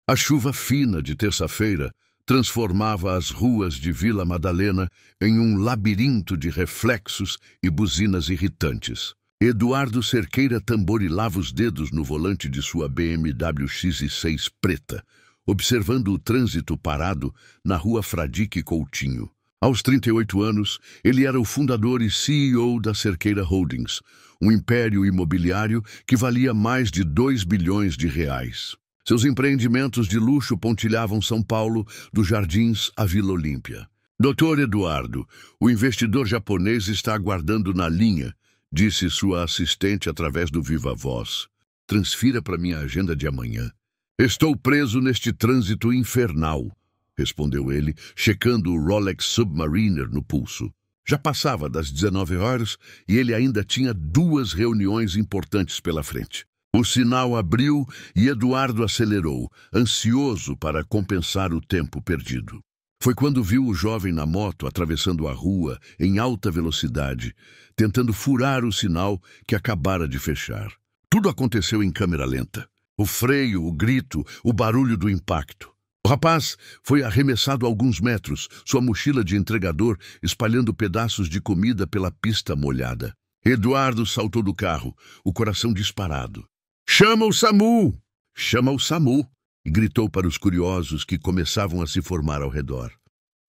A chuva fina de terça-feira transformava as ruas de Vila Madalena em um labirinto de reflexos e buzinas irritantes. Eduardo Cerqueira tamborilava os dedos no volante de sua BMW XI6 preta, observando o trânsito parado na rua Fradique Coutinho. Aos 38 anos, ele era o fundador e CEO da Cerqueira Holdings, um império imobiliário que valia mais de 2 bilhões de reais. Seus empreendimentos de luxo pontilhavam São Paulo, dos Jardins à Vila Olímpia. Dr. Eduardo, o investidor japonês está aguardando na linha, disse sua assistente através do viva voz. Transfira para minha agenda de amanhã. Estou preso neste trânsito infernal, respondeu ele, checando o Rolex Submariner no pulso. Já passava das 19 horas e ele ainda tinha 2 reuniões importantes pela frente. O sinal abriu e Eduardo acelerou, ansioso para compensar o tempo perdido. Foi quando viu o jovem na moto atravessando a rua em alta velocidade, tentando furar o sinal que acabara de fechar. Tudo aconteceu em câmera lenta. O freio, o grito, o barulho do impacto. O rapaz foi arremessado a alguns metros, sua mochila de entregador espalhando pedaços de comida pela pista molhada. Eduardo saltou do carro, o coração disparado. Chama o SAMU! Chama o SAMU! E gritou para os curiosos que começavam a se formar ao redor.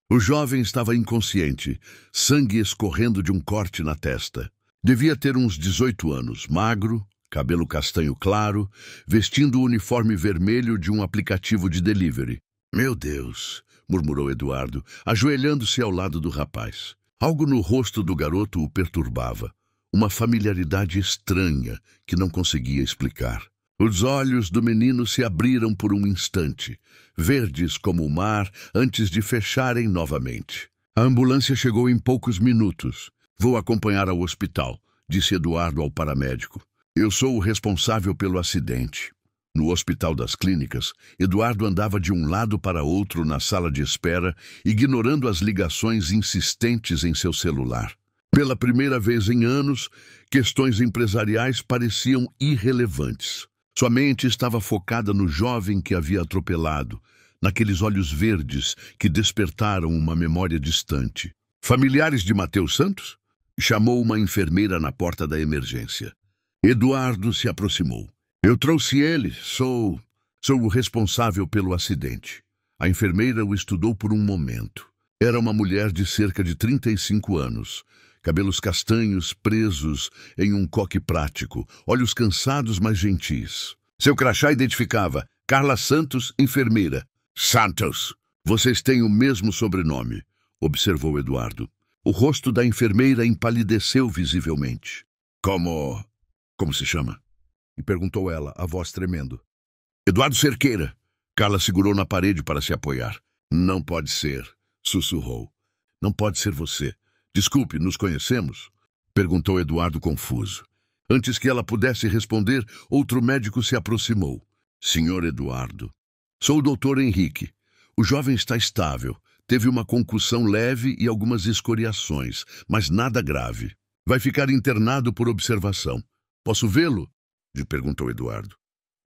O jovem estava inconsciente, sangue escorrendo de um corte na testa. Devia ter uns 18 anos, magro, cabelo castanho claro, vestindo o uniforme vermelho de um aplicativo de delivery. Meu Deus, murmurou Eduardo, ajoelhando-se ao lado do rapaz. Algo no rosto do garoto o perturbava. Uma familiaridade estranha que não conseguia explicar. Os olhos do menino se abriram por um instante, verdes como o mar, antes de fecharem novamente. A ambulância chegou em poucos minutos. Vou acompanhar ao hospital, disse Eduardo ao paramédico. Eu sou o responsável pelo acidente. No Hospital das Clínicas, Eduardo andava de um lado para outro na sala de espera, ignorando as ligações insistentes em seu celular. Pela primeira vez em anos, questões empresariais pareciam irrelevantes. Sua mente estava focada no jovem que havia atropelado, naqueles olhos verdes que despertaram uma memória distante. Familiares de Matheus Santos? Chamou uma enfermeira na porta da emergência. Eduardo se aproximou. Eu trouxe ele, sou o responsável pelo acidente. A enfermeira o estudou por um momento. Era uma mulher de cerca de 35 anos, cabelos castanhos presos em um coque prático, olhos cansados mas gentis. Seu crachá identificava Carla Santos, enfermeira. Santos, vocês têm o mesmo sobrenome, observou Eduardo. O rosto da enfermeira empalideceu visivelmente. Como se chama? E perguntou ela, a voz tremendo. Eduardo Cerqueira. Carla segurou na parede para se apoiar. Não pode ser, sussurrou. Não pode ser você. Desculpe, nos conhecemos? Perguntou Eduardo confuso. Antes que ela pudesse responder, outro médico se aproximou. Senhor Eduardo. Sou o Dr. Henrique. O jovem está estável. Teve uma concussão leve e algumas escoriações, mas nada grave. Vai ficar internado por observação. Posso vê-lo? Perguntou Eduardo.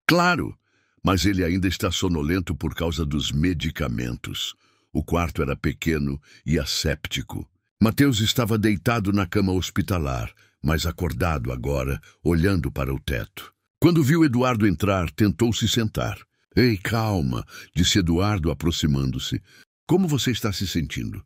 Claro, mas ele ainda está sonolento por causa dos medicamentos. O quarto era pequeno e asséptico. Matheus estava deitado na cama hospitalar, mas acordado agora, olhando para o teto. Quando viu Eduardo entrar, tentou se sentar. Ei, calma, disse Eduardo, aproximando-se. Como você está se sentindo?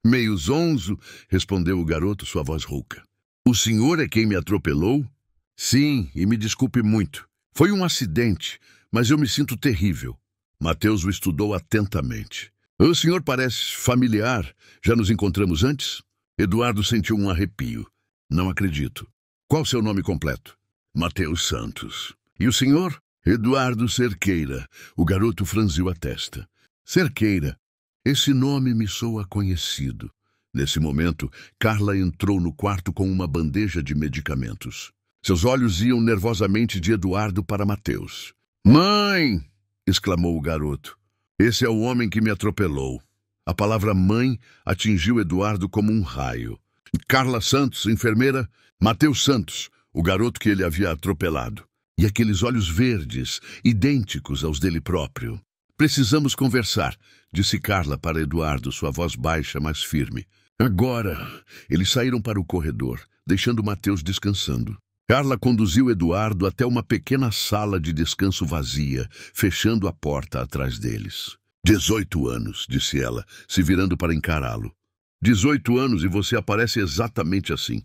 Meio zonzo, respondeu o garoto, sua voz rouca. O senhor é quem me atropelou? Sim, e me desculpe muito. Foi um acidente, mas eu me sinto terrível. Matheus o estudou atentamente. O senhor parece familiar. Já nos encontramos antes? Eduardo sentiu um arrepio. Não acredito. Qual seu nome completo? Matheus Santos. E o senhor? Eduardo Cerqueira. O garoto franziu a testa. Cerqueira. Esse nome me soa conhecido. Nesse momento, Carla entrou no quarto com uma bandeja de medicamentos. Seus olhos iam nervosamente de Eduardo para Matheus. Mãe! Exclamou o garoto. Esse é o homem que me atropelou. A palavra mãe atingiu Eduardo como um raio. Carla Santos, enfermeira. Matheus Santos, o garoto que ele havia atropelado. E aqueles olhos verdes, idênticos aos dele próprio. Precisamos conversar, disse Carla para Eduardo, sua voz baixa, mas firme. Agora! Eles saíram para o corredor, deixando Mateus descansando. Carla conduziu Eduardo até uma pequena sala de descanso vazia, fechando a porta atrás deles. 18 anos, disse ela, se virando para encará-lo. 18 anos e você aparece exatamente assim.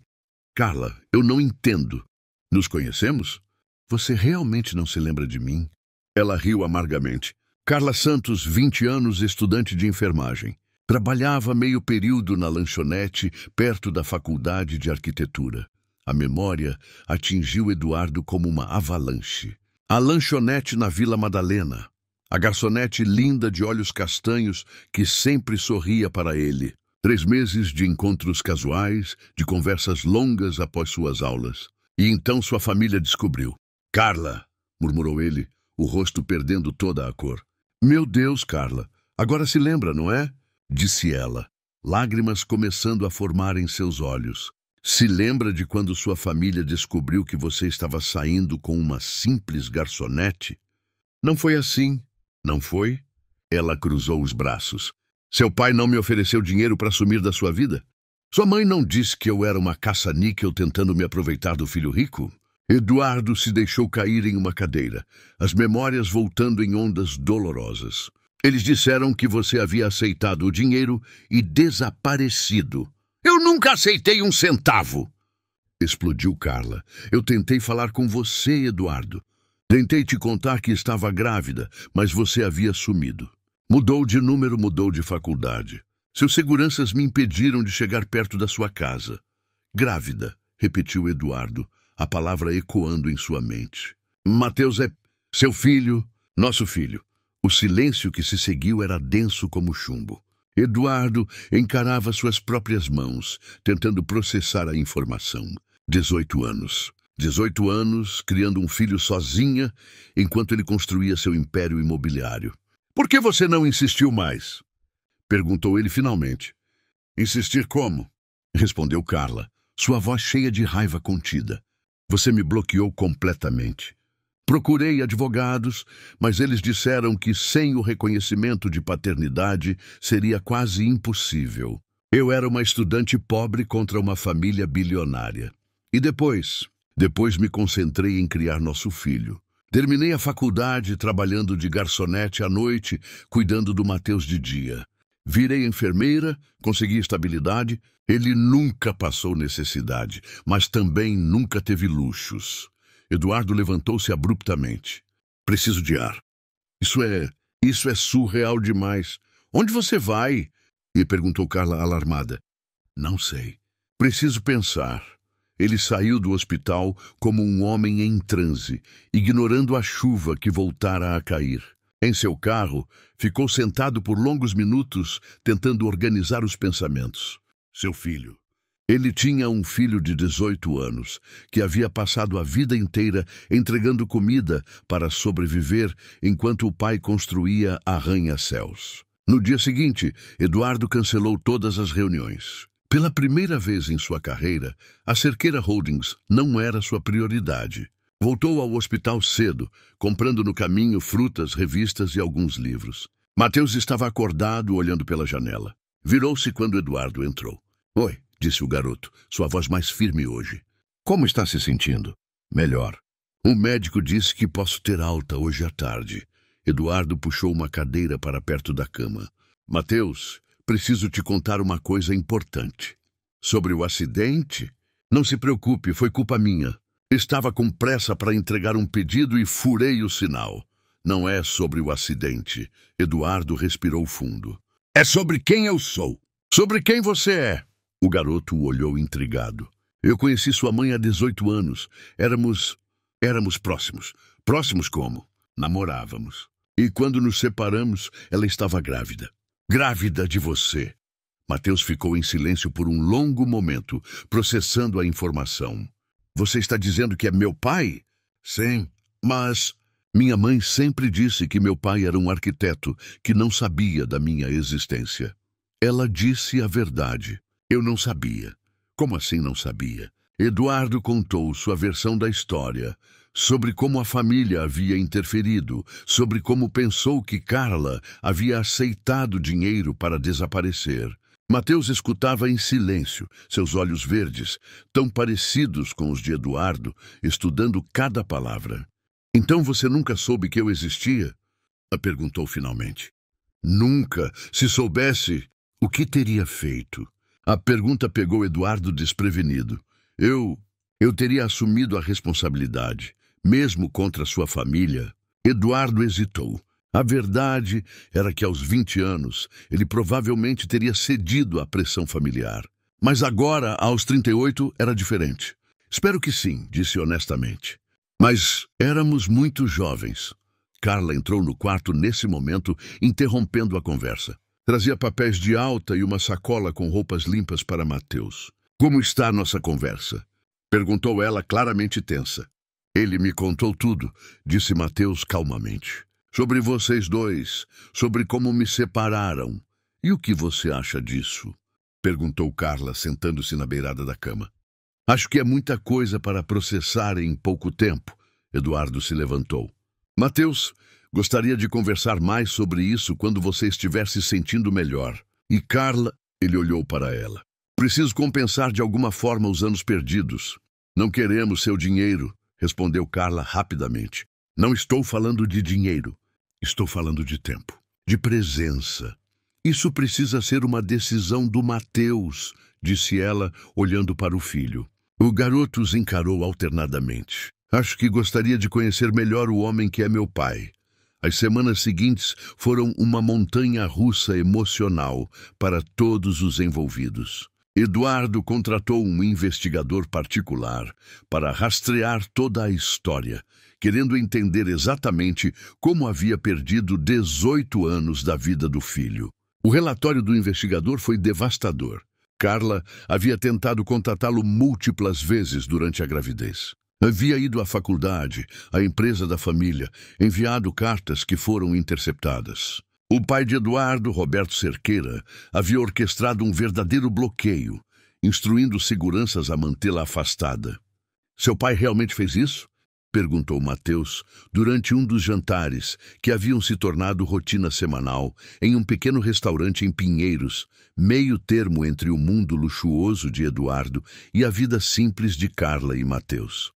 Carla, eu não entendo. Nos conhecemos? Você realmente não se lembra de mim? Ela riu amargamente. Carla Santos, 20 anos, estudante de enfermagem. Trabalhava meio período na lanchonete, perto da faculdade de arquitetura. A memória atingiu Eduardo como uma avalanche. A lanchonete na Vila Madalena. A garçonete linda de olhos castanhos que sempre sorria para ele. 3 meses de encontros casuais, de conversas longas após suas aulas. E então sua família descobriu. Carla, murmurou ele, o rosto perdendo toda a cor. Meu Deus, Carla, agora se lembra, não é? Disse ela, lágrimas começando a formar em seus olhos. Se lembra de quando sua família descobriu que você estava saindo com uma simples garçonete? Não foi assim, não foi? Ela cruzou os braços. Seu pai não me ofereceu dinheiro para sumir da sua vida? Sua mãe não disse que eu era uma caça-níquel tentando me aproveitar do filho rico? Eduardo se deixou cair em uma cadeira, as memórias voltando em ondas dolorosas. Eles disseram que você havia aceitado o dinheiro e desaparecido. Eu nunca aceitei um centavo! Explodiu Carla. Eu tentei falar com você, Eduardo. Tentei te contar que estava grávida, mas você havia sumido. Mudou de número, mudou de faculdade. Seus seguranças me impediram de chegar perto da sua casa. Grávida, repetiu Eduardo, a palavra ecoando em sua mente. Mateus é seu filho, nosso filho. O silêncio que se seguiu era denso como chumbo. Eduardo encarava suas próprias mãos, tentando processar a informação. 18 anos. 18 anos, criando um filho sozinha, enquanto ele construía seu império imobiliário. Por que você não insistiu mais? Perguntou ele finalmente. Insistir como? Respondeu Carla, sua voz cheia de raiva contida. Você me bloqueou completamente. Procurei advogados, mas eles disseram que sem o reconhecimento de paternidade seria quase impossível. Eu era uma estudante pobre contra uma família bilionária. E depois me concentrei em criar nosso filho. Terminei a faculdade trabalhando de garçonete à noite, cuidando do Mateus de dia. Virei enfermeira, consegui estabilidade. Ele nunca passou necessidade, mas também nunca teve luxos. Eduardo levantou-se abruptamente. Preciso de ar. Isso é surreal demais. Onde você vai? E perguntou Carla alarmada. Não sei. Preciso pensar. Ele saiu do hospital como um homem em transe, ignorando a chuva que voltara a cair. Em seu carro, ficou sentado por longos minutos, tentando organizar os pensamentos. Seu filho. Ele tinha um filho de 18 anos, que havia passado a vida inteira entregando comida para sobreviver enquanto o pai construía arranha-céus. No dia seguinte, Eduardo cancelou todas as reuniões. Pela primeira vez em sua carreira, a Cerqueira Holdings não era sua prioridade. Voltou ao hospital cedo, comprando no caminho frutas, revistas e alguns livros. Mateus estava acordado, olhando pela janela. Virou-se quando Eduardo entrou. Oi, disse o garoto, sua voz mais firme hoje. Como está se sentindo? Melhor. O médico disse que posso ter alta hoje à tarde. Eduardo puxou uma cadeira para perto da cama. Mateus, preciso te contar uma coisa importante. Sobre o acidente? Não se preocupe, foi culpa minha. Estava com pressa para entregar um pedido e furei o sinal. Não é sobre o acidente. Eduardo respirou fundo. É sobre quem eu sou. Sobre quem você é. O garoto o olhou intrigado. Eu conheci sua mãe há 18 anos. Éramos próximos. Próximos como? Namorávamos. E quando nos separamos, ela estava grávida. Grávida de você. Mateus ficou em silêncio por um longo momento, processando a informação. Você está dizendo que é meu pai? Sim, mas minha mãe sempre disse que meu pai era um arquiteto que não sabia da minha existência. Ela disse a verdade. Eu não sabia. Como assim não sabia? Eduardo contou sua versão da história. sobre como a família havia interferido, sobre como pensou que Carla havia aceitado dinheiro para desaparecer. Mateus escutava em silêncio, seus olhos verdes, tão parecidos com os de Eduardo, estudando cada palavra. "Então você nunca soube que eu existia?" a perguntou finalmente. "Nunca. Se soubesse, o que teria feito?" A pergunta pegou Eduardo desprevenido. Eu teria assumido a responsabilidade, mesmo contra sua família." Eduardo hesitou. A verdade era que aos 20 anos, ele provavelmente teria cedido à pressão familiar. Mas agora, aos 38, era diferente. "Espero que sim", disse honestamente. "Mas éramos muito jovens." Carla entrou no quarto nesse momento, interrompendo a conversa. Trazia papéis de alta e uma sacola com roupas limpas para Mateus. "Como está a nossa conversa?" perguntou ela, claramente tensa. "Ele me contou tudo", disse Mateus calmamente. "Sobre vocês dois, sobre como me separaram. E o que você acha disso?" perguntou Carla, sentando-se na beirada da cama. "Acho que é muita coisa para processar em pouco tempo." Eduardo se levantou. "Mateus, gostaria de conversar mais sobre isso quando você estiver se sentindo melhor." E Carla, ele olhou para ela. "Preciso compensar de alguma forma os anos perdidos." "Não queremos seu dinheiro", respondeu Carla rapidamente. "Não estou falando de dinheiro. Estou falando de tempo, de presença. Isso precisa ser uma decisão do Mateus", disse ela, olhando para o filho. O garoto os encarou alternadamente. "Acho que gostaria de conhecer melhor o homem que é meu pai." As semanas seguintes foram uma montanha-russa emocional para todos os envolvidos. Eduardo contratou um investigador particular para rastrear toda a história, querendo entender exatamente como havia perdido 18 anos da vida do filho. O relatório do investigador foi devastador. Carla havia tentado contatá-lo múltiplas vezes durante a gravidez. Havia ido à faculdade, à empresa da família, enviado cartas que foram interceptadas. O pai de Eduardo, Roberto Cerqueira, havia orquestrado um verdadeiro bloqueio, instruindo seguranças a mantê-la afastada. "Seu pai realmente fez isso?" perguntou Mateus durante um dos jantares que haviam se tornado rotina semanal em um pequeno restaurante em Pinheiros, meio termo entre o mundo luxuoso de Eduardo e a vida simples de Carla e Mateus.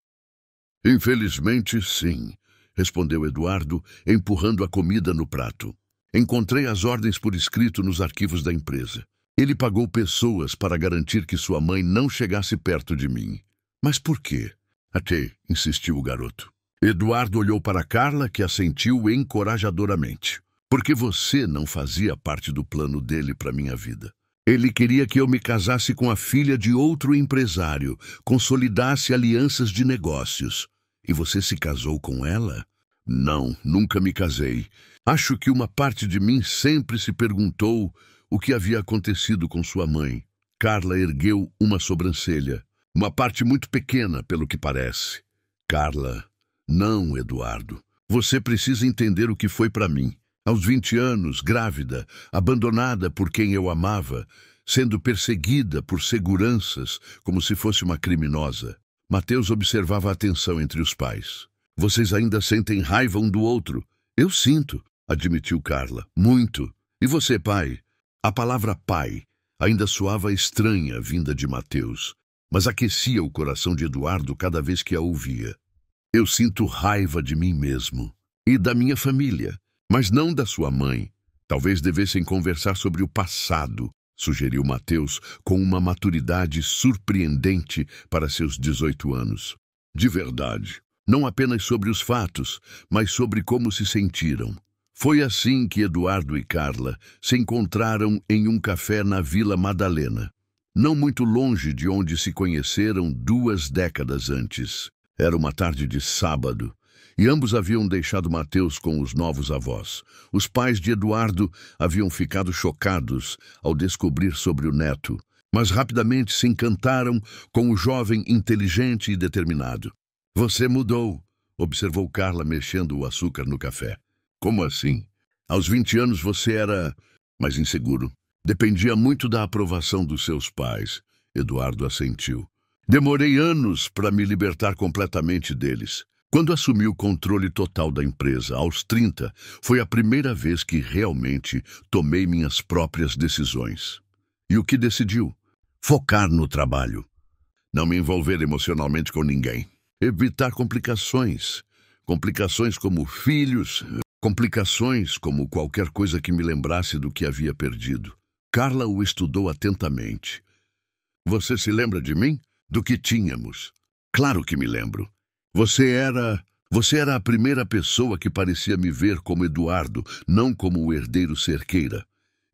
"Infelizmente, sim", respondeu Eduardo, empurrando a comida no prato. "Encontrei as ordens por escrito nos arquivos da empresa. Ele pagou pessoas para garantir que sua mãe não chegasse perto de mim." "Mas por quê?" "Até", insistiu o garoto. Eduardo olhou para Carla, que assentiu encorajadoramente. "Porque você não fazia parte do plano dele para minha vida. Ele queria que eu me casasse com a filha de outro empresário, consolidasse alianças de negócios. E você se casou com ela?" "Não, nunca me casei. Acho que uma parte de mim sempre se perguntou o que havia acontecido com sua mãe." Carla ergueu uma sobrancelha. "Uma parte muito pequena, pelo que parece." "Carla, não, Eduardo. Você precisa entender o que foi para mim. Aos 20 anos, grávida, abandonada por quem eu amava, sendo perseguida por seguranças como se fosse uma criminosa." Mateus observava a tensão entre os pais. "Vocês ainda sentem raiva um do outro?" "Eu sinto", admitiu Carla. "Muito. E você, pai?" A palavra pai ainda soava estranha vinda de Mateus, mas aquecia o coração de Eduardo cada vez que a ouvia. "Eu sinto raiva de mim mesmo e da minha família, mas não da sua mãe. Talvez devessem conversar sobre o passado", sugeriu Mateus com uma maturidade surpreendente para seus 18 anos. "De verdade, não apenas sobre os fatos, mas sobre como se sentiram." Foi assim que Eduardo e Carla se encontraram em um café na Vila Madalena, não muito longe de onde se conheceram 2 décadas antes. Era uma tarde de sábado, e ambos haviam deixado Mateus com os novos avós. Os pais de Eduardo haviam ficado chocados ao descobrir sobre o neto, mas rapidamente se encantaram com o jovem inteligente e determinado. "Você mudou", observou Carla mexendo o açúcar no café. "Como assim?" "Aos 20 anos você era mais inseguro. Dependia muito da aprovação dos seus pais." Eduardo assentiu. "Demorei anos para me libertar completamente deles. Quando assumi o controle total da empresa, aos 30, foi a primeira vez que realmente tomei minhas próprias decisões. E o que decidiu? Focar no trabalho. Não me envolver emocionalmente com ninguém. Evitar complicações. Complicações como filhos, complicações como qualquer coisa que me lembrasse do que havia perdido. Carla o estudou atentamente. Você se lembra de mim? Do que tínhamos? Claro que me lembro. Você era a primeira pessoa que parecia me ver como Eduardo, não como o herdeiro Cerqueira.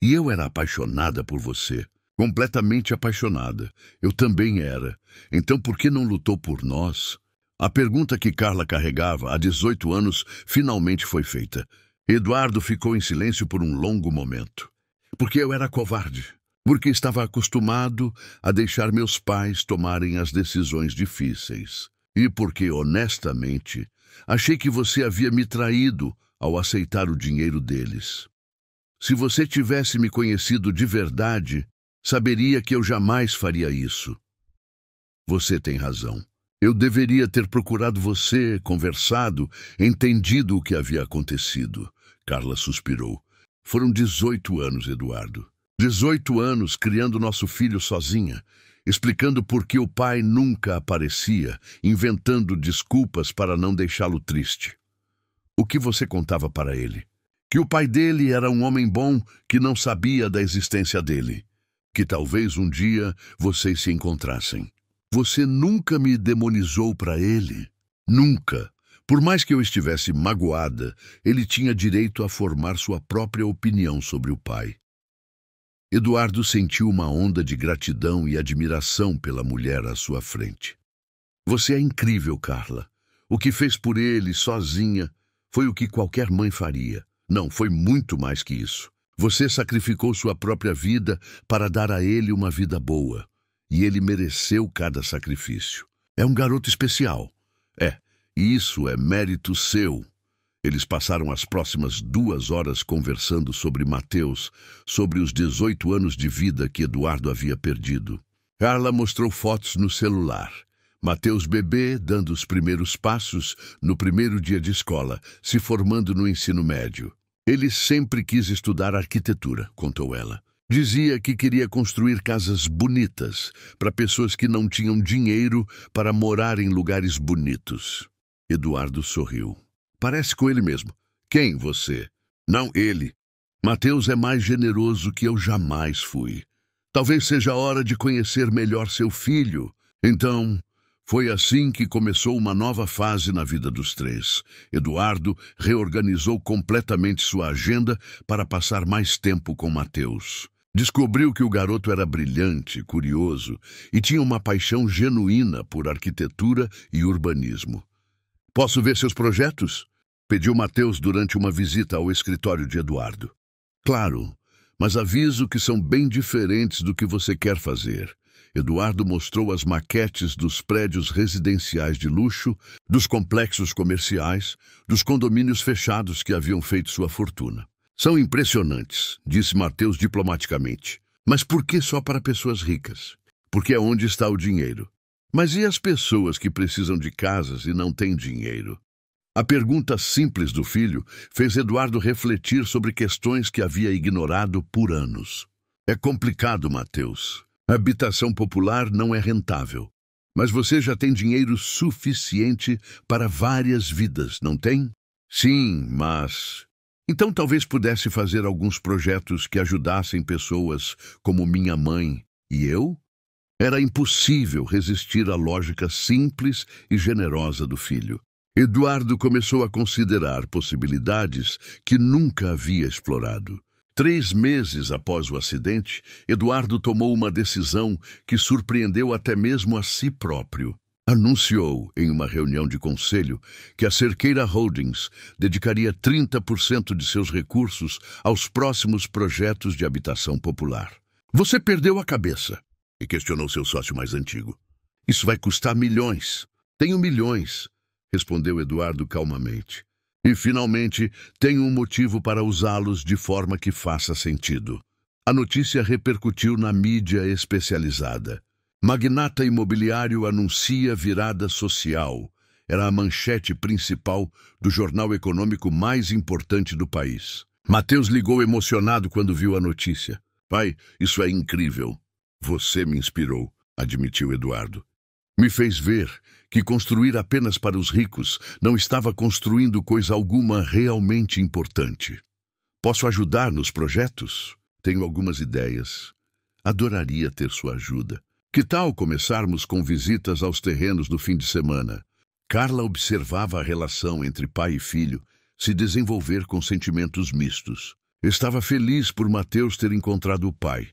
E eu era apaixonada por você. Completamente apaixonada. Eu também era. Então por que não lutou por nós? A pergunta que Carla carregava há 18 anos finalmente foi feita. Eduardo ficou em silêncio por um longo momento. Porque eu era covarde. Porque estava acostumado a deixar meus pais tomarem as decisões difíceis. E porque, honestamente, achei que você havia me traído ao aceitar o dinheiro deles. Se você tivesse me conhecido de verdade, saberia que eu jamais faria isso. Você tem razão. Eu deveria ter procurado você, conversado, entendido o que havia acontecido. Carla suspirou. Foram 18 anos, Eduardo. 18 anos criando nosso filho sozinha, explicando por que o pai nunca aparecia, inventando desculpas para não deixá-lo triste. O que você contava para ele? Que o pai dele era um homem bom que não sabia da existência dele. Que talvez um dia vocês se encontrassem. Você nunca me demonizou para ele. Nunca. Por mais que eu estivesse magoada, ele tinha direito a formar sua própria opinião sobre o pai. Eduardo sentiu uma onda de gratidão e admiração pela mulher à sua frente. Você é incrível, Carla. O que fez por ele, sozinha, foi o que qualquer mãe faria. Não, foi muito mais que isso. Você sacrificou sua própria vida para dar a ele uma vida boa. E ele mereceu cada sacrifício. É um garoto especial. E isso é mérito seu. Eles passaram as próximas 2 horas conversando sobre Mateus, sobre os 18 anos de vida que Eduardo havia perdido. Carla mostrou fotos no celular. Mateus bebê dando os primeiros passos no primeiro dia de escola, se formando no ensino médio. Ele sempre quis estudar arquitetura, contou ela. Dizia que queria construir casas bonitas para pessoas que não tinham dinheiro para morar em lugares bonitos. Eduardo sorriu. Parece com ele mesmo. Quem, você? Não ele. Mateus é mais generoso que eu jamais fui. Talvez seja a hora de conhecer melhor seu filho. Então, foi assim que começou uma nova fase na vida dos três. Eduardo reorganizou completamente sua agenda para passar mais tempo com Mateus. Descobriu que o garoto era brilhante, curioso e tinha uma paixão genuína por arquitetura e urbanismo. Posso ver seus projetos? Pediu Mateus durante uma visita ao escritório de Eduardo. Claro, mas aviso que são bem diferentes do que você quer fazer. Eduardo mostrou as maquetes dos prédios residenciais de luxo, dos complexos comerciais, dos condomínios fechados que haviam feito sua fortuna. São impressionantes, disse Mateus diplomaticamente. Mas por que só para pessoas ricas? Porque é onde está o dinheiro. Mas e as pessoas que precisam de casas e não têm dinheiro? A pergunta simples do filho fez Eduardo refletir sobre questões que havia ignorado por anos. É complicado, Mateus. A habitação popular não é rentável. Mas você já tem dinheiro suficiente para várias vidas, não tem? Sim, mas... Então talvez pudesse fazer alguns projetos que ajudassem pessoas como minha mãe e eu? Era impossível resistir à lógica simples e generosa do filho. Eduardo começou a considerar possibilidades que nunca havia explorado. 3 meses após o acidente, Eduardo tomou uma decisão que surpreendeu até mesmo a si próprio. Anunciou, em uma reunião de conselho, que a Cerqueira Holdings dedicaria 30% de seus recursos aos próximos projetos de habitação popular. Você perdeu a cabeça, e questionou seu sócio mais antigo. Isso vai custar milhões. Tenho milhões, respondeu Eduardo calmamente. E, finalmente, tenho um motivo para usá-los de forma que faça sentido. A notícia repercutiu na mídia especializada. Magnata imobiliário anuncia virada social. Era a manchete principal do jornal econômico mais importante do país. Mateus ligou emocionado quando viu a notícia. Pai, isso é incrível. Você me inspirou, admitiu Eduardo. Me fez ver que construir apenas para os ricos não estava construindo coisa alguma realmente importante. Posso ajudar nos projetos? Tenho algumas ideias. Adoraria ter sua ajuda. Que tal começarmos com visitas aos terrenos no fim de semana? Carla observava a relação entre pai e filho se desenvolver com sentimentos mistos. Estava feliz por Mateus ter encontrado o pai,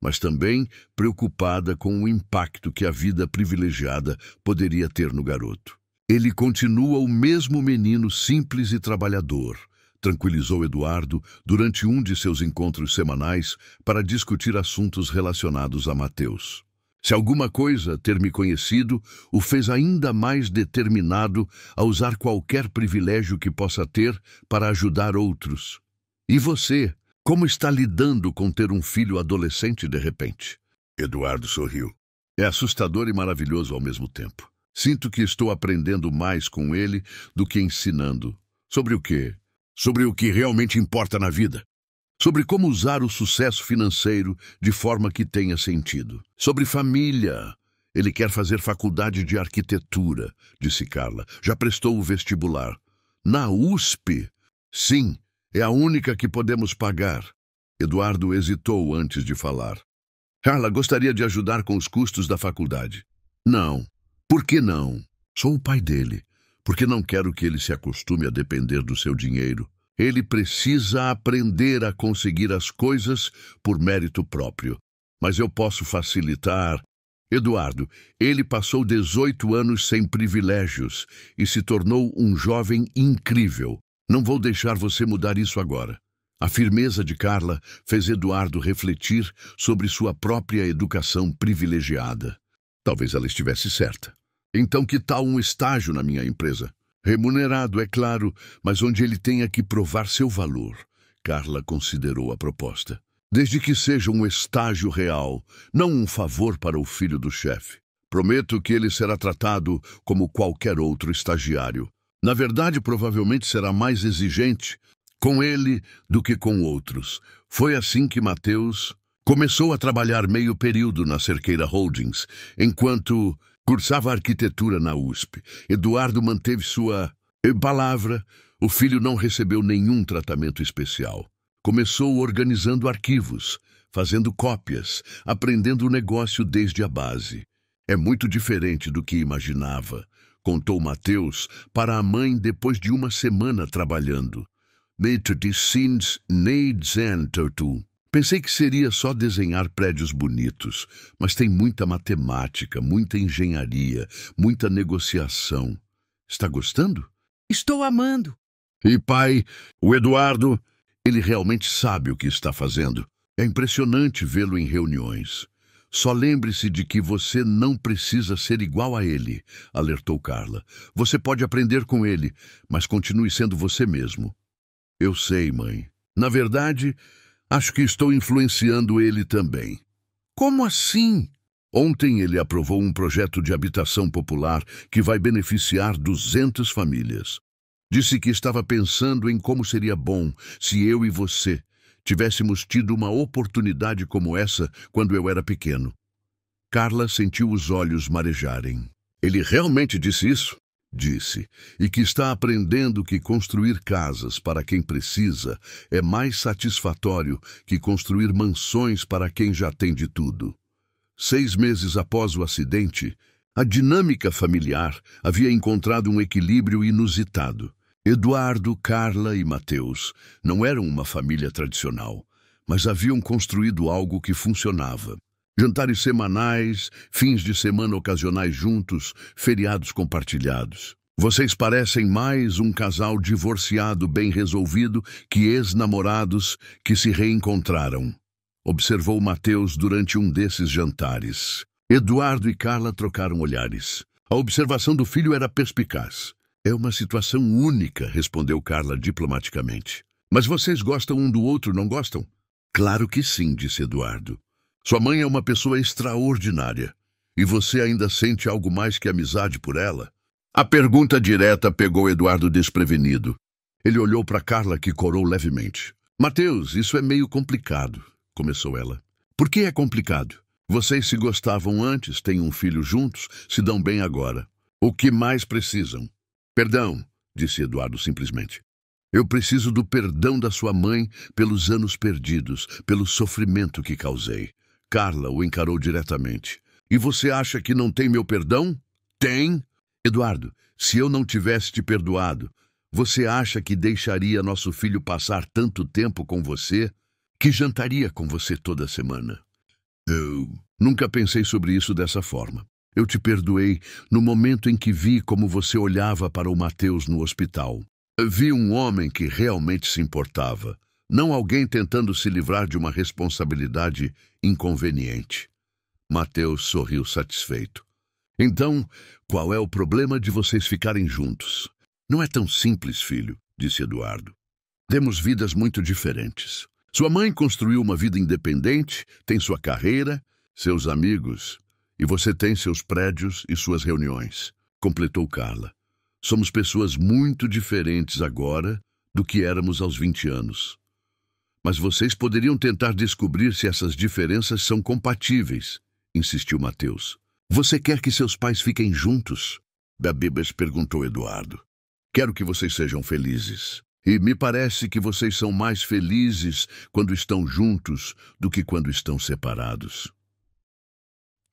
mas também preocupada com o impacto que a vida privilegiada poderia ter no garoto. Ele continua o mesmo menino simples e trabalhador, tranquilizou Eduardo durante um de seus encontros semanais para discutir assuntos relacionados a Mateus. Se alguma coisa ter me conhecido o fez ainda mais determinado a usar qualquer privilégio que possa ter para ajudar outros. E você, como está lidando com ter um filho adolescente de repente? Eduardo sorriu. É assustador e maravilhoso ao mesmo tempo. Sinto que estou aprendendo mais com ele do que ensinando. Sobre o quê? Sobre o que realmente importa na vida. Sobre como usar o sucesso financeiro de forma que tenha sentido. Sobre família. Ele quer fazer faculdade de arquitetura, disse Carla. Já prestou o vestibular. Na USP? Sim, é a única que podemos pagar. Eduardo hesitou antes de falar. Carla, gostaria de ajudar com os custos da faculdade. Não. Por que não? Sou o pai dele. Porque não quero que ele se acostume a depender do seu dinheiro. Ele precisa aprender a conseguir as coisas por mérito próprio. Mas eu posso facilitar. Eduardo, ele passou 18 anos sem privilégios e se tornou um jovem incrível. Não vou deixar você mudar isso agora. A firmeza de Carla fez Eduardo refletir sobre sua própria educação privilegiada. Talvez ela estivesse certa. Então que tal um estágio na minha empresa? Remunerado, é claro, mas onde ele tenha que provar seu valor. Carla considerou a proposta. Desde que seja um estágio real, não um favor para o filho do chefe. Prometo que ele será tratado como qualquer outro estagiário. Na verdade, provavelmente será mais exigente com ele do que com outros. Foi assim que Mateus começou a trabalhar meio período na Cerqueira Holdings, enquanto cursava arquitetura na USP. Eduardo manteve sua palavra. O filho não recebeu nenhum tratamento especial. Começou organizando arquivos, fazendo cópias, aprendendo o negócio desde a base. É muito diferente do que imaginava, contou Mateus para a mãe depois de uma semana trabalhando. Pensei que seria só desenhar prédios bonitos, mas tem muita matemática, muita engenharia, muita negociação. Está gostando? Estou amando. E pai, o Eduardo, ele realmente sabe o que está fazendo. É impressionante vê-lo em reuniões. Só lembre-se de que você não precisa ser igual a ele, alertou Carla. Você pode aprender com ele, mas continue sendo você mesmo. Eu sei, mãe. Na verdade, acho que estou influenciando ele também. Como assim? Ontem ele aprovou um projeto de habitação popular que vai beneficiar 200 famílias. Disse que estava pensando em como seria bom se eu e você tivéssemos tido uma oportunidade como essa quando eu era pequeno. Carla sentiu os olhos marejarem. Ele realmente disse isso? Disse, e que está aprendendo que construir casas para quem precisa é mais satisfatório que construir mansões para quem já tem de tudo. 6 meses após o acidente, a dinâmica familiar havia encontrado um equilíbrio inusitado. Eduardo, Carla e Mateus não eram uma família tradicional, mas haviam construído algo que funcionava. Jantares semanais, fins de semana ocasionais juntos, feriados compartilhados. Vocês parecem mais um casal divorciado bem resolvido que ex-namorados que se reencontraram, observou Mateus durante um desses jantares. Eduardo e Carla trocaram olhares. A observação do filho era perspicaz. É uma situação única, respondeu Carla diplomaticamente. Mas vocês gostam um do outro, não gostam? Claro que sim, disse Eduardo. Sua mãe é uma pessoa extraordinária. E você ainda sente algo mais que amizade por ela? A pergunta direta pegou Eduardo desprevenido. Ele olhou para Carla, que corou levemente. Mateus, isso é meio complicado, começou ela. Por que é complicado? Vocês se gostavam antes, têm um filho juntos, se dão bem agora. O que mais precisam? Perdão, disse Eduardo simplesmente. Eu preciso do perdão da sua mãe pelos anos perdidos, pelo sofrimento que causei. Carla o encarou diretamente. E você acha que não tem meu perdão? Tem. Eduardo, se eu não tivesse te perdoado, você acha que deixaria nosso filho passar tanto tempo com você? Que jantaria com você toda semana? Eu nunca pensei sobre isso dessa forma. Eu te perdoei no momento em que vi como você olhava para o Mateus no hospital. Vi um homem que realmente se importava, não alguém tentando se livrar de uma responsabilidade inconveniente. Mateus sorriu satisfeito. Então, qual é o problema de vocês ficarem juntos? Não é tão simples, filho, disse Eduardo. Temos vidas muito diferentes. Sua mãe construiu uma vida independente, tem sua carreira, seus amigos, e você tem seus prédios e suas reuniões, completou Carla. Somos pessoas muito diferentes agora do que éramos aos 20 anos. Mas vocês poderiam tentar descobrir se essas diferenças são compatíveis, insistiu Mateus. Você quer que seus pais fiquem juntos? Bebebas perguntou Eduardo. Quero que vocês sejam felizes. E me parece que vocês são mais felizes quando estão juntos do que quando estão separados.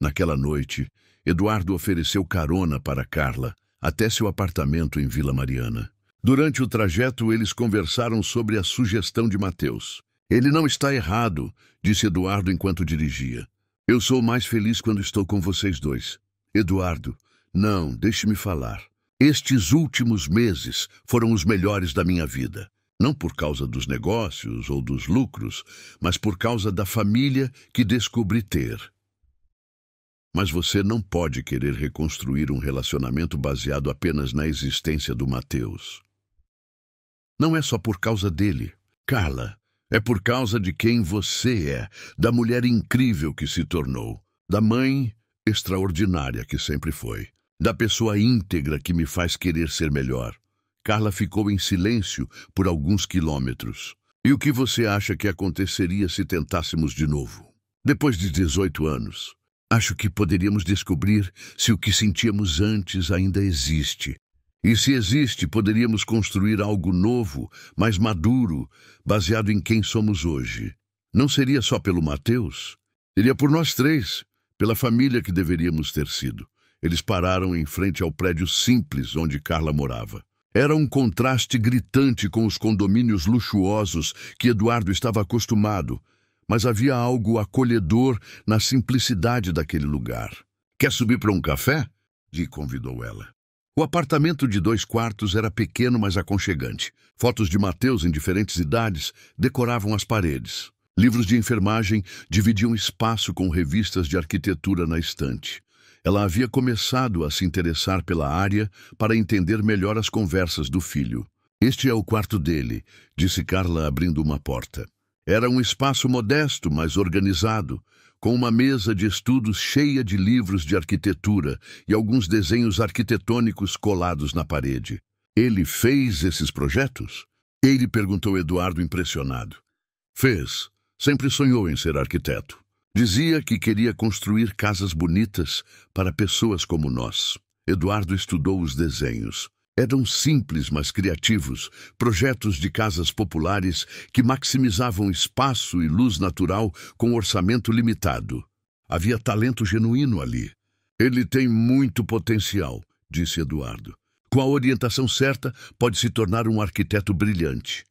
Naquela noite, Eduardo ofereceu carona para Carla até seu apartamento em Vila Mariana. Durante o trajeto, eles conversaram sobre a sugestão de Mateus. Ele não está errado, disse Eduardo enquanto dirigia. Eu sou mais feliz quando estou com vocês dois. Eduardo, não, deixe-me falar. Estes últimos meses foram os melhores da minha vida. Não por causa dos negócios ou dos lucros, mas por causa da família que descobri ter. Mas você não pode querer reconstruir um relacionamento baseado apenas na existência do Mateus. Não é só por causa dele, Carla. É por causa de quem você é, da mulher incrível que se tornou, da mãe extraordinária que sempre foi, da pessoa íntegra que me faz querer ser melhor. Carla ficou em silêncio por alguns quilômetros. E o que você acha que aconteceria se tentássemos de novo? Depois de 18 anos, acho que poderíamos descobrir se o que sentíamos antes ainda existe. E se existe, poderíamos construir algo novo, mais maduro, baseado em quem somos hoje. Não seria só pelo Mateus? Seria por nós três, pela família que deveríamos ter sido. Eles pararam em frente ao prédio simples onde Carla morava. Era um contraste gritante com os condomínios luxuosos que Eduardo estava acostumado, mas havia algo acolhedor na simplicidade daquele lugar. Quer subir para um café? Dee convidou ela. O apartamento de 2 quartos era pequeno, mas aconchegante. Fotos de Mateus em diferentes idades decoravam as paredes. Livros de enfermagem dividiam espaço com revistas de arquitetura na estante. Ela havia começado a se interessar pela área para entender melhor as conversas do filho. Este é o quarto dele, disse Carla abrindo uma porta. Era um espaço modesto, mas organizado, com uma mesa de estudos cheia de livros de arquitetura e alguns desenhos arquitetônicos colados na parede. Ele fez esses projetos? Ele perguntou Eduardo impressionado. Fez. Sempre sonhou em ser arquiteto. Dizia que queria construir casas bonitas para pessoas como nós. Eduardo estudou os desenhos. Eram simples, mas criativos, projetos de casas populares que maximizavam espaço e luz natural com orçamento limitado. Havia talento genuíno ali. Ele tem muito potencial, disse Eduardo. Com a orientação certa, pode se tornar um arquiteto brilhante.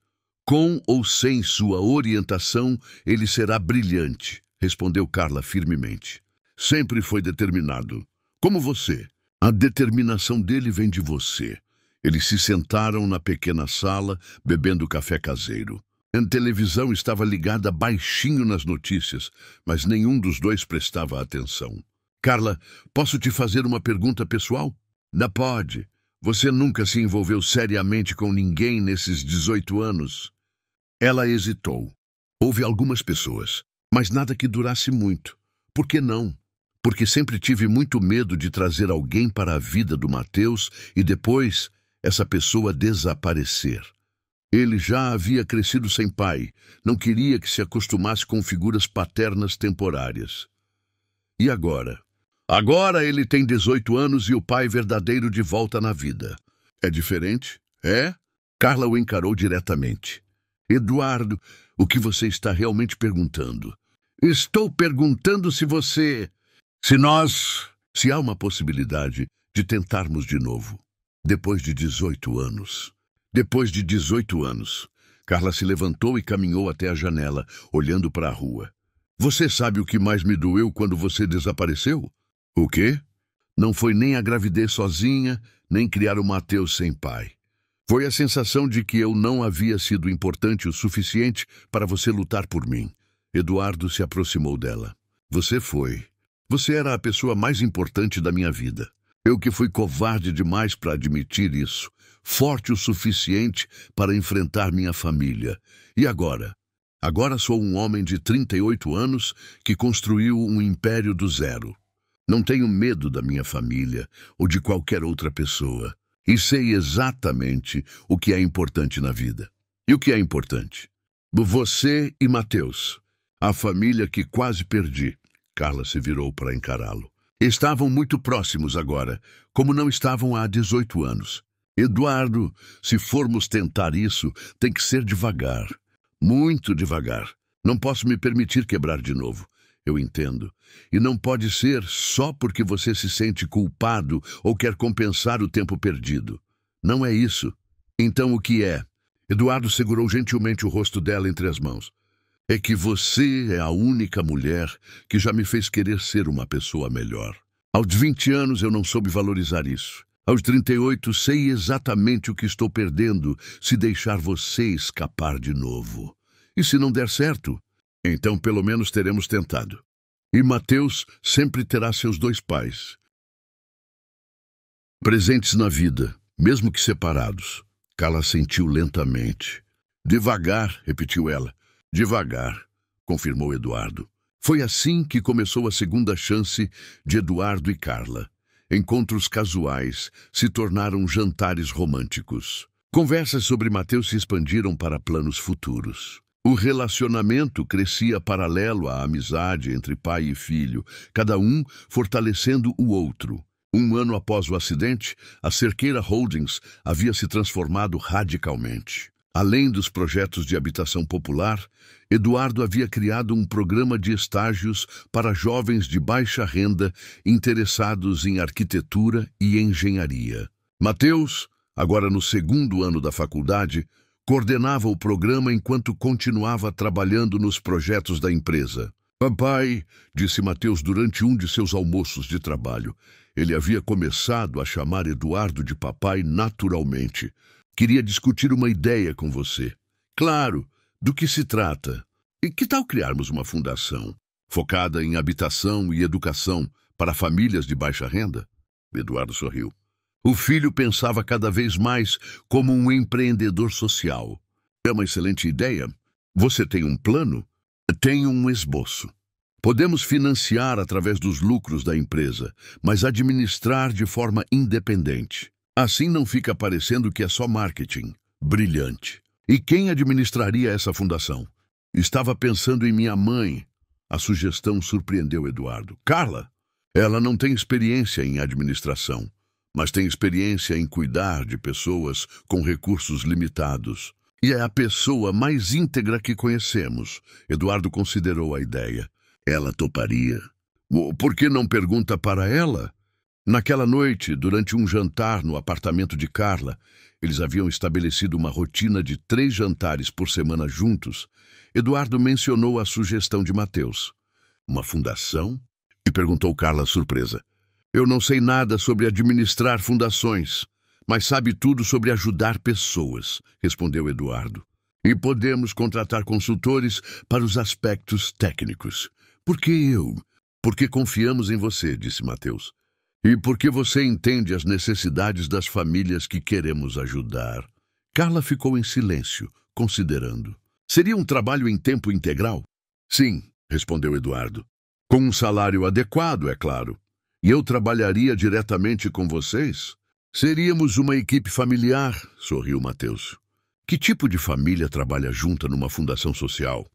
Com ou sem sua orientação, ele será brilhante, respondeu Carla firmemente. Sempre foi determinado. Como você. A determinação dele vem de você. Eles se sentaram na pequena sala, bebendo café caseiro. A televisão estava ligada baixinho nas notícias, mas nenhum dos dois prestava atenção. Carla, posso te fazer uma pergunta pessoal? Não pode. Você nunca se envolveu seriamente com ninguém nesses 18 anos? Ela hesitou. Houve algumas pessoas, mas nada que durasse muito. Por que não? porque sempre tive muito medo de trazer alguém para a vida do Mateus e depois essa pessoa desaparecer. Ele já havia crescido sem pai, não queria que se acostumasse com figuras paternas temporárias. E agora? Agora ele tem 18 anos e o pai verdadeiro de volta na vida. É diferente? É? Carla o encarou diretamente. Eduardo, o que você está realmente perguntando? Estou perguntando se há uma possibilidade de tentarmos de novo. Depois de 18 anos. Depois de 18 anos. Carla se levantou e caminhou até a janela, olhando para a rua. Você sabe o que mais me doeu quando você desapareceu? O quê? Não foi nem a gravidez sozinha, nem criar o Mateus sem pai. Foi a sensação de que eu não havia sido importante o suficiente para você lutar por mim. Eduardo se aproximou dela. Você foi. Você era a pessoa mais importante da minha vida. Eu que fui covarde demais para admitir isso. Forte o suficiente para enfrentar minha família. E agora? Agora sou um homem de 38 anos que construiu um império do zero. Não tenho medo da minha família ou de qualquer outra pessoa. E sei exatamente o que é importante na vida. E o que é importante? Você e Mateus. A família que quase perdi. Carla se virou para encará-lo. Estavam muito próximos agora, como não estavam há 18 anos. Eduardo, se formos tentar isso, tem que ser devagar. Muito devagar. Não posso me permitir quebrar de novo. Eu entendo. E não pode ser só porque você se sente culpado ou quer compensar o tempo perdido. Não é isso. Então o que é? Eduardo segurou gentilmente o rosto dela entre as mãos. É que você é a única mulher que já me fez querer ser uma pessoa melhor. Aos 20 anos eu não soube valorizar isso. Aos 38 sei exatamente o que estou perdendo se deixar você escapar de novo. E se não der certo? Então, pelo menos teremos tentado. E Mateus sempre terá seus dois pais. Presentes na vida, mesmo que separados. Carla sentiu lentamente. Devagar, repetiu ela. Devagar, confirmou Eduardo. Foi assim que começou a segunda chance de Eduardo e Carla. Encontros casuais se tornaram jantares românticos. Conversas sobre Mateus se expandiram para planos futuros. O relacionamento crescia paralelo à amizade entre pai e filho, cada um fortalecendo o outro. Um ano após o acidente, a Cerqueira Holdings havia se transformado radicalmente. Além dos projetos de habitação popular, Eduardo havia criado um programa de estágios para jovens de baixa renda interessados em arquitetura e engenharia. Mateus, agora no segundo ano da faculdade, coordenava o programa enquanto continuava trabalhando nos projetos da empresa. Papai, disse Mateus durante um de seus almoços de trabalho. Ele havia começado a chamar Eduardo de papai naturalmente. Queria discutir uma ideia com você. Claro, do que se trata? E que tal criarmos uma fundação focada em habitação e educação para famílias de baixa renda? Eduardo sorriu. O filho pensava cada vez mais como um empreendedor social. É uma excelente ideia. Você tem um plano? Tenho um esboço. Podemos financiar através dos lucros da empresa, mas administrar de forma independente. Assim não fica parecendo que é só marketing. Brilhante. E quem administraria essa fundação? Estava pensando em minha mãe. A sugestão surpreendeu Eduardo. Carla, ela não tem experiência em administração, mas tem experiência em cuidar de pessoas com recursos limitados. E é a pessoa mais íntegra que conhecemos. Eduardo considerou a ideia. Ela toparia. Por que não pergunta para ela? Naquela noite, durante um jantar no apartamento de Carla, eles haviam estabelecido uma rotina de 3 jantares por semana juntos. Eduardo mencionou a sugestão de Mateus. Uma fundação? E perguntou Carla surpresa. Eu não sei nada sobre administrar fundações, mas sabe tudo sobre ajudar pessoas, respondeu Eduardo. E podemos contratar consultores para os aspectos técnicos. Por que eu? Porque confiamos em você, disse Mateus. E porque você entende as necessidades das famílias que queremos ajudar. Carla ficou em silêncio, considerando. Seria um trabalho em tempo integral? Sim, respondeu Eduardo. Com um salário adequado, é claro. E eu trabalharia diretamente com vocês? Seríamos uma equipe familiar, sorriu Mateus. Que tipo de família trabalha junta numa fundação social?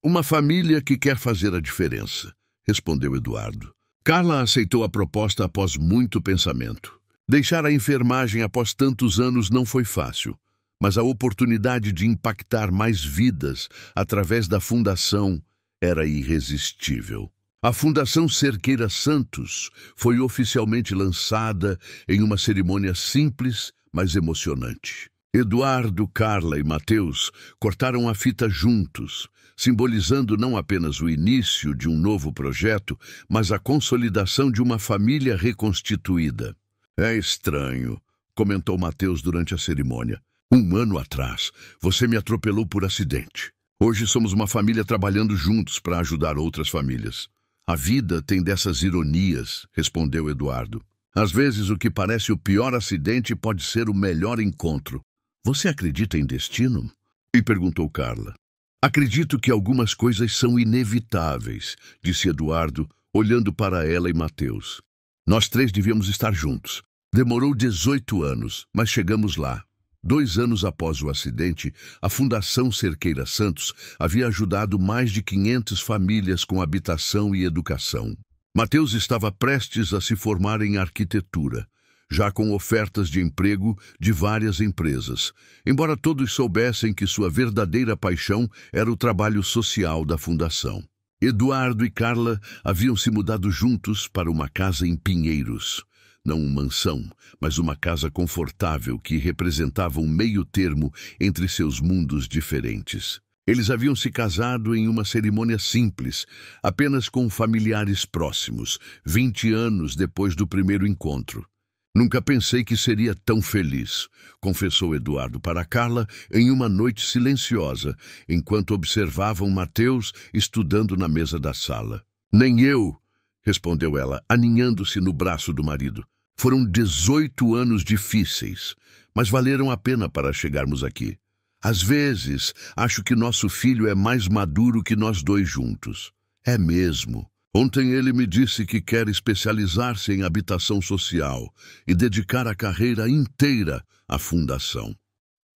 Uma família que quer fazer a diferença, respondeu Eduardo. Carla aceitou a proposta após muito pensamento. Deixar a enfermagem após tantos anos não foi fácil, mas a oportunidade de impactar mais vidas através da fundação era irresistível. A Fundação Cerqueira Santos foi oficialmente lançada em uma cerimônia simples, mas emocionante. Eduardo, Carla e Mateus cortaram a fita juntos, simbolizando não apenas o início de um novo projeto, mas a consolidação de uma família reconstituída. É estranho, comentou Mateus durante a cerimônia. 1 ano atrás, você me atropelou por acidente. Hoje somos uma família trabalhando juntos para ajudar outras famílias. A vida tem dessas ironias, respondeu Eduardo. Às vezes o que parece o pior acidente pode ser o melhor encontro. Você acredita em destino? E perguntou Carla. Acredito que algumas coisas são inevitáveis, disse Eduardo, olhando para ela e Mateus. Nós 3 devíamos estar juntos. Demorou 18 anos, mas chegamos lá. 2 anos após o acidente, a Fundação Cerqueira Santos havia ajudado mais de 500 famílias com habitação e educação. Mateus estava prestes a se formar em arquitetura, já com ofertas de emprego de várias empresas, embora todos soubessem que sua verdadeira paixão era o trabalho social da Fundação. Eduardo e Carla haviam se mudado juntos para uma casa em Pinheiros. Não uma mansão, mas uma casa confortável que representava um meio-termo entre seus mundos diferentes. Eles haviam se casado em uma cerimônia simples, apenas com familiares próximos, 20 anos depois do primeiro encontro. Nunca pensei que seria tão feliz, confessou Eduardo para Carla em uma noite silenciosa, enquanto observavam Mateus estudando na mesa da sala. Nem eu, respondeu ela, aninhando-se no braço do marido. Foram 18 anos difíceis, mas valeram a pena para chegarmos aqui. Às vezes, acho que nosso filho é mais maduro que nós 2 juntos. É mesmo. Ontem ele me disse que quer especializar-se em habitação social e dedicar a carreira inteira à fundação.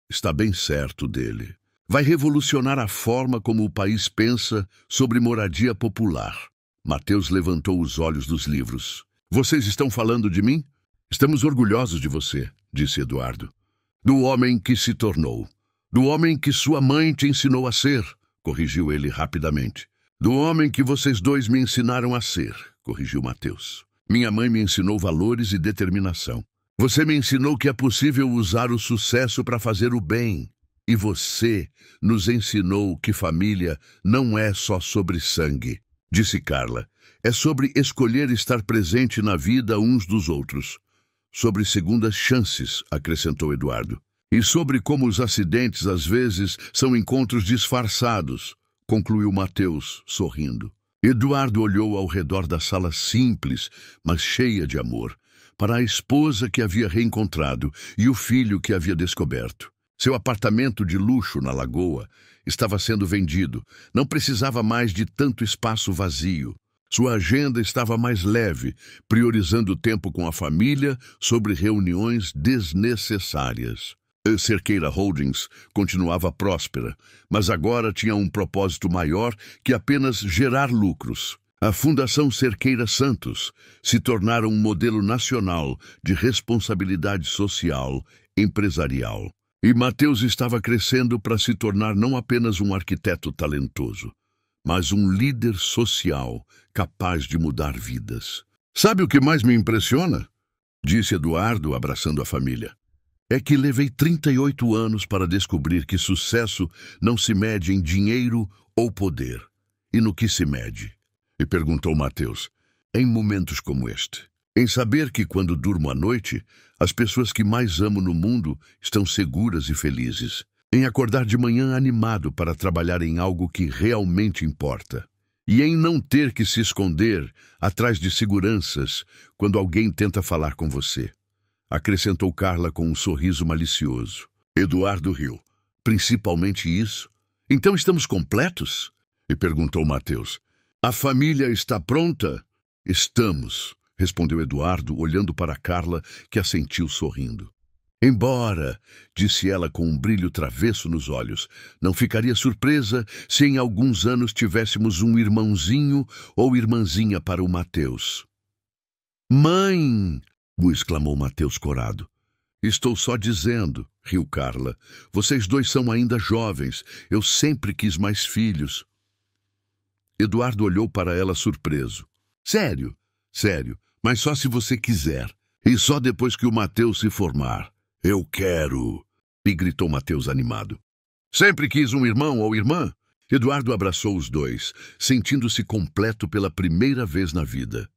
Está bem certo dele. Vai revolucionar a forma como o país pensa sobre moradia popular. Mateus levantou os olhos dos livros. Vocês estão falando de mim? Estamos orgulhosos de você, disse Eduardo. Do homem que se tornou. Do homem que sua mãe te ensinou a ser, corrigiu ele rapidamente. Do homem que vocês 2 me ensinaram a ser, corrigiu Mateus. Minha mãe me ensinou valores e determinação. Você me ensinou que é possível usar o sucesso para fazer o bem. E você nos ensinou que família não é só sobre sangue, disse Carla. É sobre escolher estar presente na vida uns dos outros. Sobre segundas chances, acrescentou Eduardo. E sobre como os acidentes, às vezes, são encontros disfarçados, concluiu Mateus, sorrindo. Eduardo olhou ao redor da sala simples, mas cheia de amor, para a esposa que havia reencontrado e o filho que havia descoberto. Seu apartamento de luxo na Lagoa estava sendo vendido. Não precisava mais de tanto espaço vazio. Sua agenda estava mais leve, priorizando o tempo com a família sobre reuniões desnecessárias. A Cerqueira Holdings continuava próspera, mas agora tinha um propósito maior que apenas gerar lucros. A Fundação Cerqueira Santos se tornara um modelo nacional de responsabilidade social empresarial. E Mateus estava crescendo para se tornar não apenas um arquiteto talentoso, mas um líder social capaz de mudar vidas. Sabe o que mais me impressiona? Disse Eduardo, abraçando a família. É que levei 38 anos para descobrir que sucesso não se mede em dinheiro ou poder. E no que se mede? E perguntou Mateus. Em momentos como este. Em saber que quando durmo à noite, as pessoas que mais amo no mundo estão seguras e felizes. Em acordar de manhã animado para trabalhar em algo que realmente importa. E em não ter que se esconder atrás de seguranças quando alguém tenta falar com você. Acrescentou Carla com um sorriso malicioso. Eduardo riu. Principalmente isso? Então estamos completos? E perguntou Mateus. A família está pronta? Estamos, respondeu Eduardo, olhando para Carla, que assentiu sorrindo. Embora, disse ela com um brilho travesso nos olhos, não ficaria surpresa se em alguns anos tivéssemos um irmãozinho ou irmãzinha para o Mateus. Mãe! Exclamou Mateus corado. Estou só dizendo, riu Carla. Vocês dois são ainda jovens. Eu sempre quis mais filhos. Eduardo olhou para ela surpreso. Sério? Sério, mas só se você quiser. E só depois que o Mateus se formar. Eu quero! E gritou Mateus animado. Sempre quis um irmão ou irmã? Eduardo abraçou os dois, sentindo-se completo pela primeira vez na vida.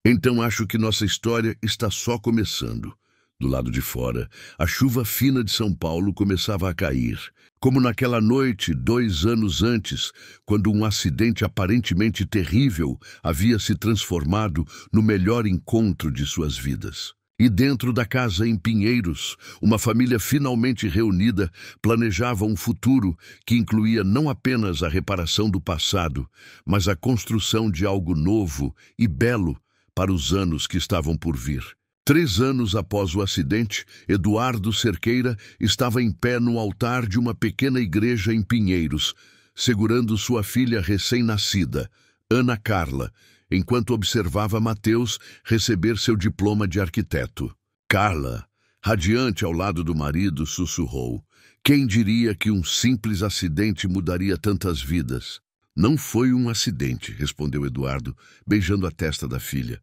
Então acho que nossa história está só começando. Do lado de fora, a chuva fina de São Paulo começava a cair, como naquela noite, 2 anos antes, quando um acidente aparentemente terrível havia se transformado no melhor encontro de suas vidas. E dentro da casa em Pinheiros, uma família finalmente reunida planejava um futuro que incluía não apenas a reparação do passado, mas a construção de algo novo e belo para os anos que estavam por vir. 3 anos após o acidente, Eduardo Cerqueira estava em pé no altar de uma pequena igreja em Pinheiros, segurando sua filha recém-nascida, Ana Carla, enquanto observava Mateus receber seu diploma de arquiteto. Carla, radiante ao lado do marido, sussurrou. Quem diria que um simples acidente mudaria tantas vidas? Não foi um acidente, respondeu Eduardo, beijando a testa da filha.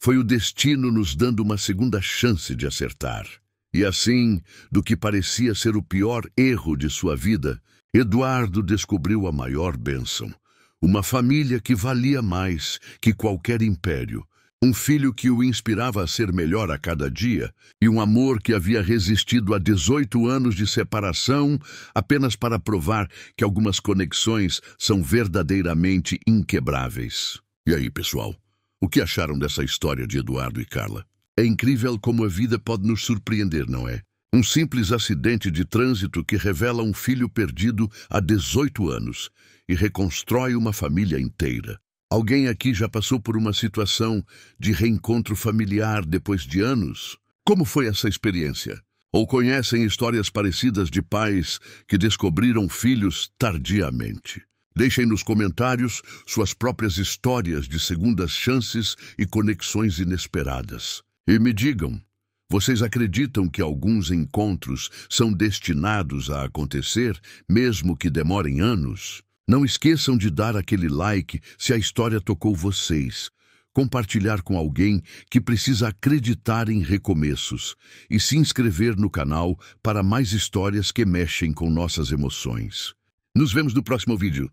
Foi o destino nos dando uma segunda chance de acertar. E assim, do que parecia ser o pior erro de sua vida, Eduardo descobriu a maior bênção. Uma família que valia mais que qualquer império. Um filho que o inspirava a ser melhor a cada dia. E um amor que havia resistido a 18 anos de separação apenas para provar que algumas conexões são verdadeiramente inquebráveis. E aí, pessoal? O que acharam dessa história de Eduardo e Carla? É incrível como a vida pode nos surpreender, não é? Um simples acidente de trânsito que revela um filho perdido há 18 anos e reconstrói uma família inteira. Alguém aqui já passou por uma situação de reencontro familiar depois de anos? Como foi essa experiência? Ou conhecem histórias parecidas de pais que descobriram filhos tardiamente? Deixem nos comentários suas próprias histórias de segundas chances e conexões inesperadas. E me digam, vocês acreditam que alguns encontros são destinados a acontecer, mesmo que demorem anos? Não esqueçam de dar aquele like se a história tocou vocês, compartilhar com alguém que precisa acreditar em recomeços e se inscrever no canal para mais histórias que mexem com nossas emoções. Nos vemos no próximo vídeo.